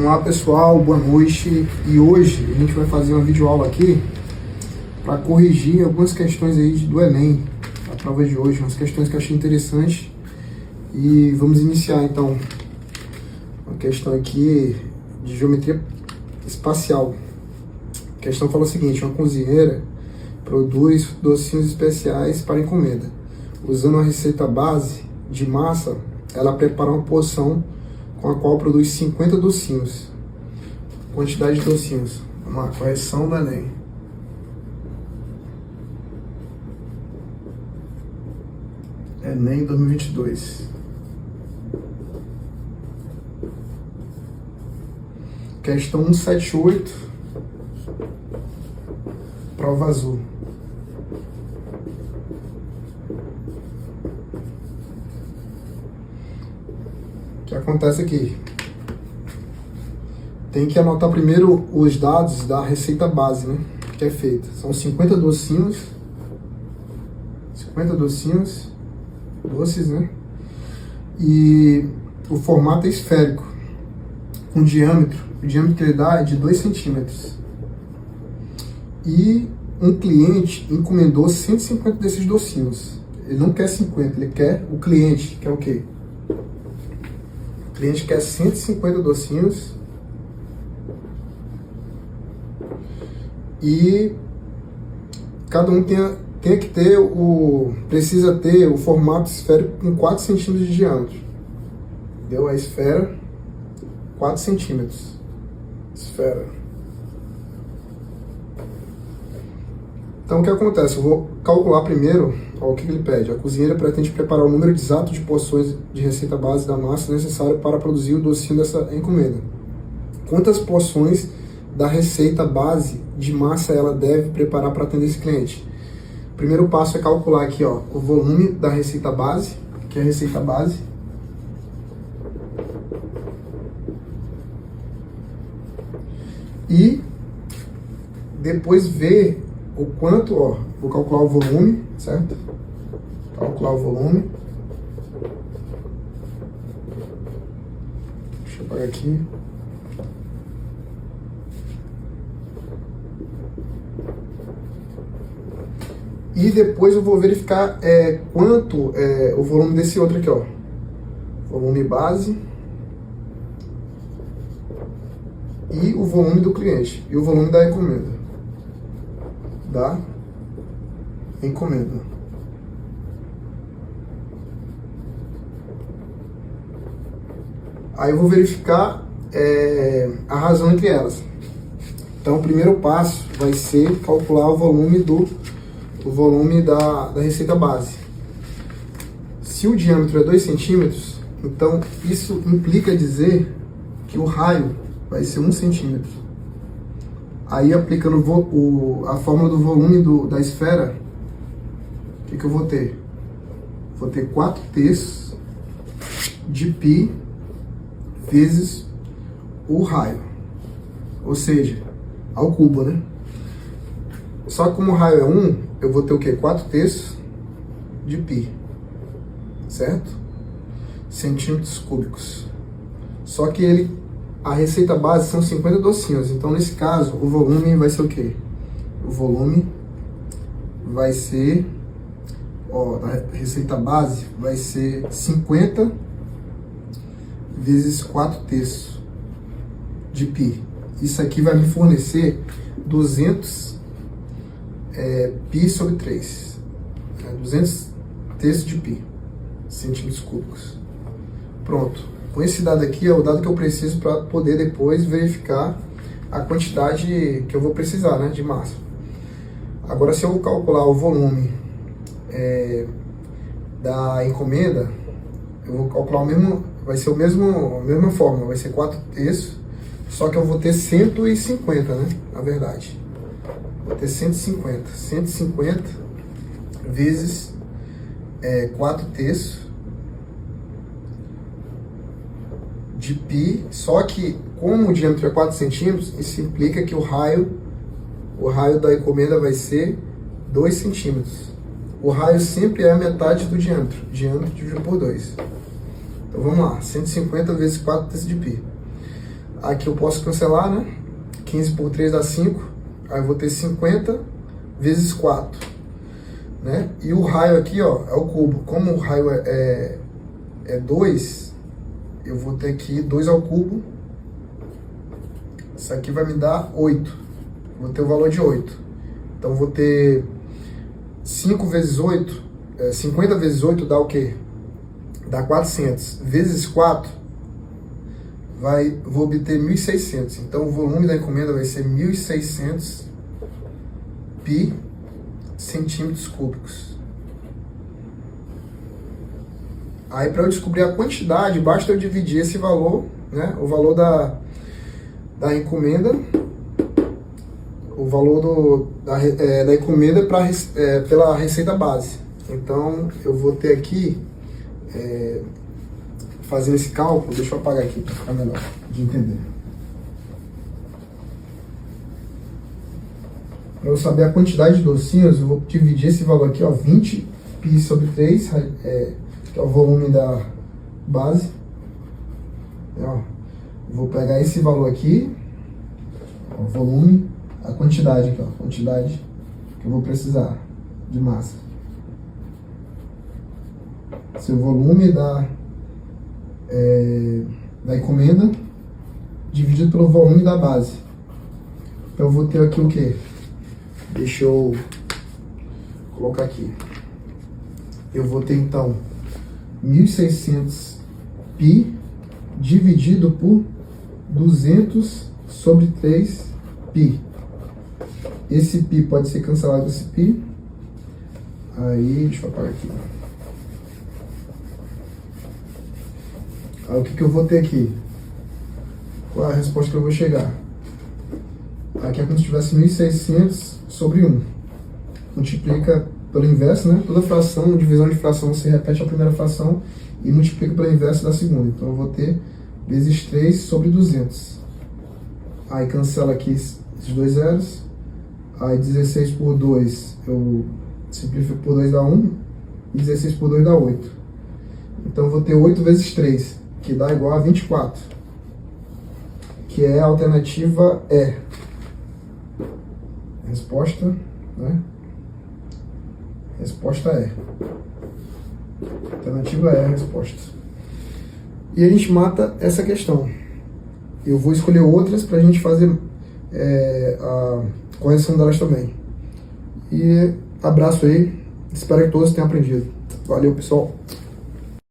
Olá pessoal, boa noite. E hoje a gente vai fazer uma videoaula aqui para corrigir algumas questões aí do Enem, a prova de hoje, umas questões que eu achei interessantes. E vamos iniciar então uma questão aqui de geometria espacial. A questão fala o seguinte: uma cozinheira produz docinhos especiais para encomenda. Usando a receita base de massa, ela prepara uma porção com a qual produz 50 docinhos. Quantidade de docinhos. Vamos lá, correção do Enem. Enem 2022. Questão 178. Prova azul. O que acontece aqui? Tem que anotar primeiro os dados da receita base, né? Que é feita. São 50 docinhos. 50 docinhos. Doces, né? E o formato é esférico. Com diâmetro. O diâmetro que ele dá é de 2 centímetros. E um cliente encomendou 150 desses docinhos. Ele não quer 50, ele quer o cliente, que é o quê? O cliente quer 150 docinhos. E cada um tem que ter precisa ter o formato esférico com 4 centímetros de diâmetro. Deu a esfera, 4 centímetros. Esfera. Então o que acontece? Eu vou calcular primeiro o que ele pede. A cozinheira pretende preparar o número exato de porções de receita base da massa necessária para produzir o docinho dessa encomenda. Quantas porções da receita base de massa ela deve preparar para atender esse cliente? O primeiro passo é calcular aqui, ó, o volume da receita base, que é a receita base. E depois ver o quanto, ó, vou calcular o volume, certo? Calcular o volume. Deixa eu apagar aqui. E depois eu vou verificar quanto é o volume desse outro aqui, ó. Volume base. E o volume do cliente. E o volume da encomenda. Da encomenda. Aí eu vou verificar a razão entre elas. Então o primeiro passo vai ser calcular o volume da receita base. Se o diâmetro é 2 centímetros, então isso implica dizer que o raio vai ser 1 centímetro. Aí aplicando a fórmula do volume da esfera, o que eu vou ter? Vou ter 4/3 de π vezes o raio. Ou seja, ao cubo, né? Só que como o raio é 1, eu vou ter o quê? 4/3 de π. Certo? Centímetros cúbicos. Só que a receita base são 50 docinhos. Então, nesse caso, o volume vai ser o quê? O volume vai ser, ó, a receita base vai ser 50 vezes 4/3 de π. Isso aqui vai me fornecer 200 π sobre 3. 200 de π, centímetros cúbicos. Pronto. Com esse dado aqui é o dado que eu preciso para poder depois verificar a quantidade que eu vou precisar, né, de massa. Agora, se eu calcular o volume da encomenda, eu vou calcular vai ser a mesma fórmula, vai ser 4/3, só que eu vou ter 150, né, na verdade. Vou ter 150 vezes 4/3 de π, só que como o diâmetro é 4 centímetros, isso implica que o raio da encomenda vai ser 2 centímetros. O raio sempre é a metade do diâmetro dividido por 2. Então vamos lá, 150 vezes 4 terços de π. Aqui eu posso cancelar, né? 15 por 3 dá 5. Aí eu vou ter 50 vezes 4. Né? E o raio aqui, ó, é o cubo. Como o raio é 2, eu vou ter aqui 2 ao cubo. Isso aqui vai me dar 8. Vou ter o valor de 8. Então vou ter 5 vezes 8, 50 vezes 8 dá o quê? Dá 400. Vezes 4, vou obter 1.600. Então o volume da encomenda vai ser 1.600 pi centímetros cúbicos. Aí para eu descobrir a quantidade, basta eu dividir esse valor, né, o valor da encomenda, o valor da encomenda pela receita base. Então eu vou ter aqui, fazendo esse cálculo, deixa eu apagar aqui para ficar melhor de entender. Para eu saber a quantidade de docinhos, eu vou dividir esse valor aqui, ó, 20 pi sobre 3, que é o volume da base. Ó, vou pegar esse valor aqui, ó, volume, a quantidade aqui, ó, quantidade que eu vou precisar de massa. Seu volume da encomenda dividido pelo volume da base. Então eu vou ter aqui o que? Deixa eu colocar aqui. Eu vou ter então 1.600 pi dividido por 200 sobre 3 pi. Esse pi pode ser cancelado esse pi. Aí, deixa eu apagar aqui. Aí o que eu vou ter aqui? Qual é a resposta que eu vou chegar? Aqui é como se tivesse 1.600 sobre 1. Multiplica pelo inverso, né? Toda fração, divisão de fração, você repete a primeira fração e multiplica pelo inverso da segunda. Então eu vou ter vezes 3 sobre 200. Aí cancela aqui esses dois zeros. Aí 16 por 2, eu simplifico por 2 dá 1. E 16 por 2 dá 8. Então eu vou ter 8 vezes 3, que dá igual a 24. Que é a alternativa E. Resposta, né? Resposta é. Alternativa é a resposta. E a gente mata essa questão. Eu vou escolher outras para a gente fazer a correção delas também. E abraço aí. Espero que todos tenham aprendido. Valeu, pessoal.